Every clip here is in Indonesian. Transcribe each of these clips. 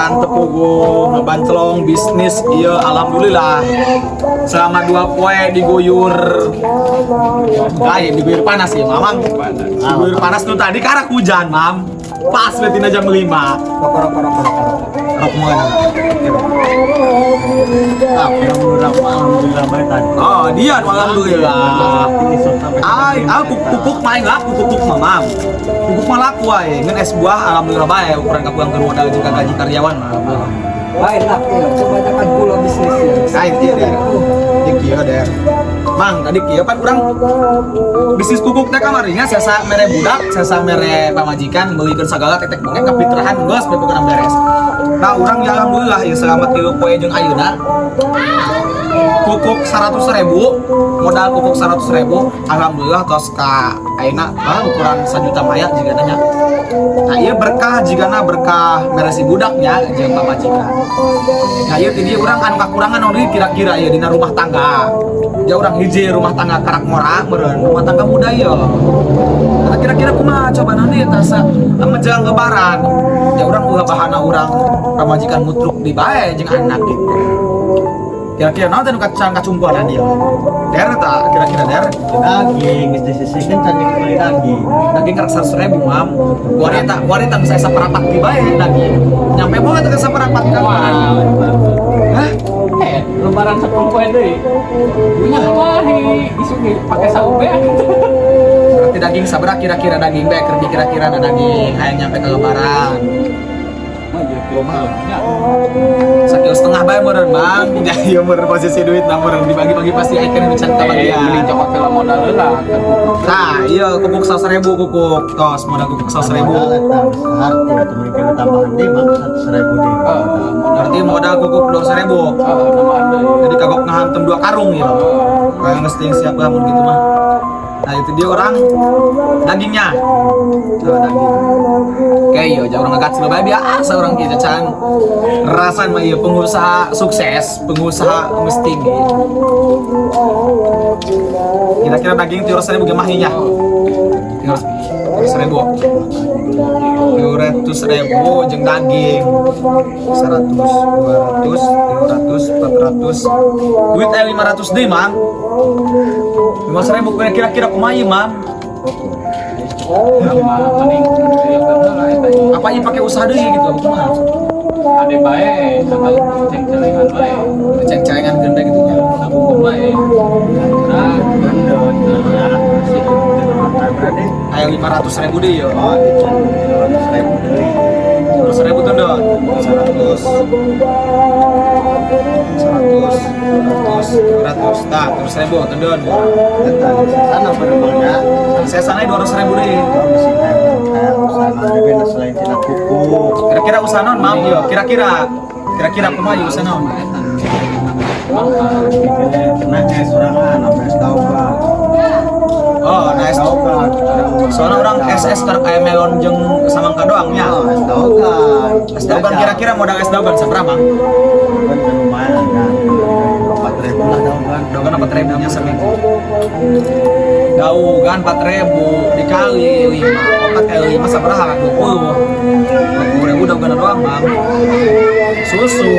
orang tepugu ngebancelong bisnis iya alhamdulillah selama 2 poe diguyur diguyur panas ya mamang diguyur panas tuh tadi karak hujan mam pas betina jam 5 rok mau alhamdulillah baik tadi. oh dia alhamdulillah aku pupuk main lah pupuk mamam pupuk malaku ay ngan es buah alhamdulillah baik ukuran kapuang kedua dari juga gaji karyawan Baik lah, kebanyakan pula bisnisnya. kain dia kieu der mang tadi kieu pan urang bisnis pupuk teh kamarinya sesa mere budak sesa mere pamajikan meulikeun sagala tetek banget kapitrahan geus pepekeun beres nah urang ya alhamdulillah ya selamat 3 poe jeung ayeuna pupuk 100.000 modal pupuk 100.000 alhamdulillah tos ka ayeuna ukuran 1 juta maya jiga nanya nah ieu berkah jigana berkah meresi budaknya jeung pamajikan nah ieu ti dieu urang anu kakurangan naon deui kira-kira ieu dina rumah tangga ya urang hiji rumah tangga karak mora meureun rumah tangga muda ieu nah, kira-kira kumaha coba nanti tasa menjelang lebaran ya urang ulah bahana urang pamajikan mutruk di bae jeung anak gitu kira-kira naon teh nu kacumpuanan ieu der ta kira-kira der Daging, disisihkan cari kembali daging karak 100.000 mam wanita bisa saparapat di bae daging nyampe bae teh saparapat ka hah lebaran 10 poe deui. Wallahi, isugi pakai saube. berarti daging sabaraha kira-kira daging bae kerja kira-kira na daging hayang nyampe ke lebaran sakil setengah bae meureun bang jadi meureun posisi duit na meureun dibagi-bagi pasti aya kena mican kabagian Beli cokot kalau modal heula. nah iya kupuk 100.000 kupuk tos modal kupuk 100.000 Arti itu mereka tambahan deh mak 100.000 deh. berarti modal kupuk 200.000 Tambahan deui. jadi kagok ngahantem 2 karung ya kayak ngesting siap lamun gitu mah nah itu dia orang dagingnya nah, daging oke yo jauh orang ngegat Surabaya biasa orang gitu can rasan mah iya pengusaha sukses pengusaha mesti gitu kira-kira daging 300.000 gimana nya 300.000 jeung daging 100 200 300 400 duit aya 500 deui mang 5.000 kira-kira kumaha ieu mang apa ieu pakai usaha deui gitu kumaha Ade bae, sakal ceng-celengan bae. ceng-celengan gede gitu ya Nabung bae. Nah, aya 500.000 deui ya Oh, itu 200.000 deh. 100.000 tuh dong 100 nah 200.000 tuh dong Sana penerbangannya. saya sana 200.000 deh Kayak usaha ada selain tidak pupuk. kira-kira usaha naon maaf yo kira-kira kumaha ieu usaha naon Kena es sorangan, apa es daugan. oh nah es Daugan. soalnya orang SS karek aya melon jeung samangka doang nya Oh, es daugan. es daugan kira-kira modal es daugan sabaraha mang Kan lumayan kan. 4.000 lah daugan. daugan 4.000 nya seminggu daugan 4.000 dikali 5 opat kali 5 sabaraha 20.000 daugan doang mang susu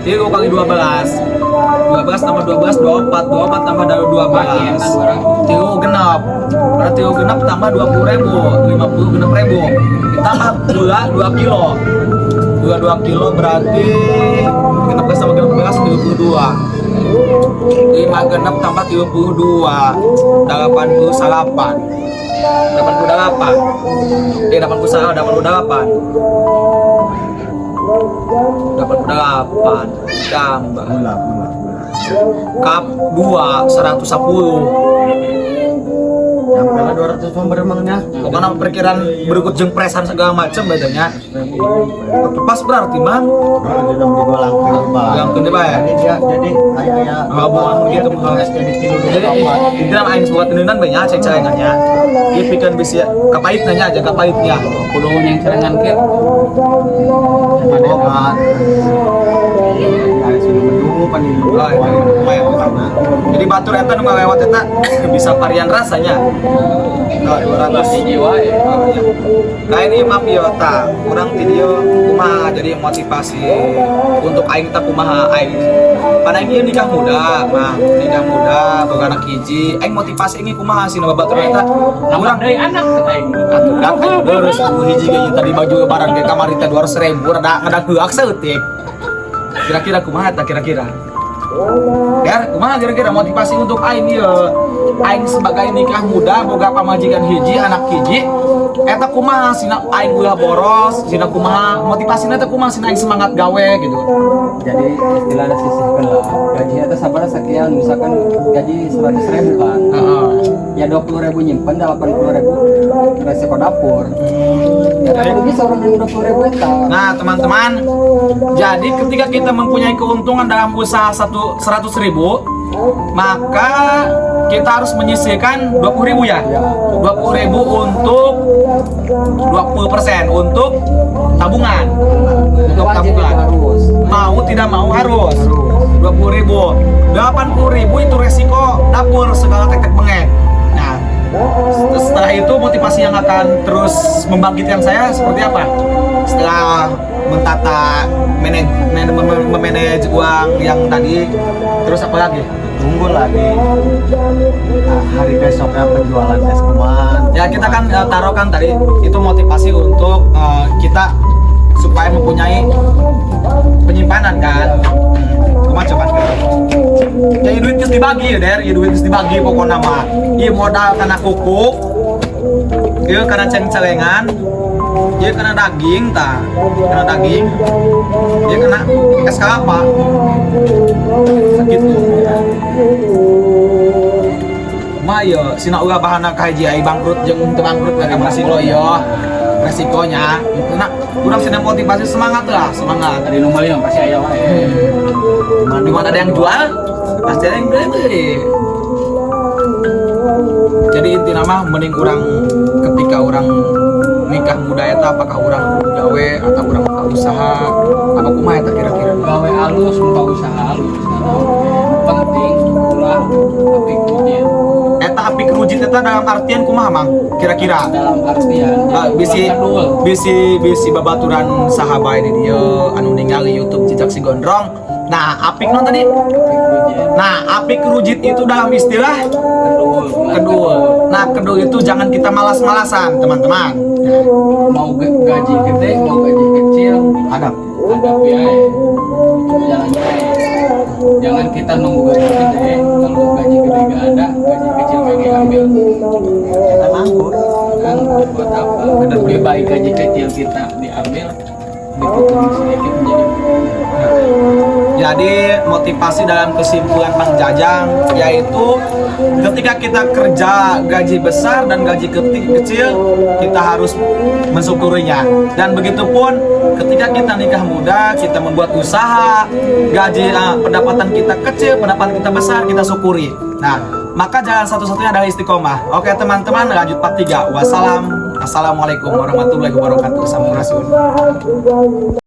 tilu kali 12 tambah 12 24 tambah dari 12 tilu genap berarti tilu genap tambah 20.000 56.000 ditambah gula 2 kilo gula 2 kilo berarti genap gas tambah genap gas 32 5 genap tambah 32 88 88 tambah Mula. kap 2 110 Yang pernah 200 pemberemangnya. pokoknya perkiraan berikut jeung presan segala macam bedanya pas berarti mang Di dalam digolang ke yang gede bae Jadi dia kayak ngabung gitu jadi tilu jadi di dalam aing buat tenunan banyak ceng-celengannya dia pikan bisa kapait nanya aja kapaitnya kudu yang celengan ke. Oh kan. Ada sini beduk. pan ini. Oh, itu lumayan karena. Jadi batur eta nu ngalewat eta bisa varian rasanya. Nah, 200 hiji wae. Oh, iya. Nah ini map ta, kurang video kumaha jadi motivasi untuk aing teh kumaha aing. Pada aing nikah muda, nah nikah muda boga anak hiji, aing motivasi ini kumaha sih batur eta. Nambah dari anak aing. Atuh dak terus hiji ge tadi baju barang ke kamar teh 200.000 rada ngadageuk saeutik. Kira-kira kumaha ta kira-kira? Ya, kumaha kira-kira motivasi untuk aing ieu? Aing sebagai nikah muda boga pamajikan hiji, anak hiji. Eta kumaha sina aing ulah boros, sina kumaha motivasina teh kumaha sina aing semangat gawe gitu. Jadi istilahnya sisihkan lah gaji itu sabar sekian, misalkan gaji 100.000 kan, Heeh. ya 20.000 nyimpen, 80.000 resiko dapur. Ya tapi bisa orang yang 20.000 itu. Nah, teman-teman, jadi ketika kita mempunyai keuntungan dalam usaha 100.000, maka kita harus menyisihkan 20.000 ya. 20.000 untuk 20% untuk tabungan. Untuk tabungan. Harus. Mau tidak mau harus 20.000. 80.000 itu resiko dapur segala tek-tek bengek. Nah, setelah itu motivasi yang akan terus membangkitkan saya seperti apa? Setelah mentata memanage uang yang tadi, terus apa lagi? Tunggu lagi hari besoknya penjualan es kuman. Ya kita kan taruhkan tadi itu motivasi untuk kita supaya mempunyai penyimpanan kan. Cuma coba jadi duit geus dibagi ya der, ya duit geus dibagi pokoknya mah. Ieu modal kana kukuk, ieu kana ceng-celengan, ieu kana daging tah, kana daging, ieu kana es kelapa. Segitu. Mah yo sina ulah bahana ka hiji ai bangkrut jeung teu bangkrut ka resiko yo. Resikonya itu nak kurang sina motivasi semangat lah, semangat. Tadi nomor 5 pasti aya wae. Di mana ada yang jual, pasti ada yang beli. Jadi inti nama mending orang ketika orang nikah muda eta apakah orang gawe atau orang buka usaha apa kumaha eta kira-kira. Gawe halus, buka usaha halus. Penting ulah tapi kuncian. Eta api kerujit eta dalam artian kumaha mang kira-kira. Dalam artian Bisi babaturan sahabat di dia anu ningali YouTube Jejak Si Gondrong. Nah, apik non tadi. Nah, apik rujit itu dalam istilah kedul. Nah, kedul itu jangan kita malas-malasan, teman-teman. Mau gaji gede, mau gaji kecil, Hadap. hadapi aja. Jalan aja. Jangan kita nunggu gaji gede, kalau gaji gede gak ada, gaji kecil gak diambil. Kita nganggur. Kan buat apa? Lebih baik gaji kecil kita diambil, dipotong sedikit menjadi. Jadi motivasi dalam kesimpulan Bang Jajang yaitu ketika kita kerja gaji besar dan gaji kecil kita harus mensyukurinya. Dan begitupun ketika kita nikah muda, kita membuat usaha, gaji pendapatan kita kecil, pendapatan kita besar, kita syukuri. Nah, maka jalan satu-satunya adalah istiqomah. Oke teman-teman, lanjut part 3. Assalamualaikum warahmatullahi wabarakatuh. Sampurasun.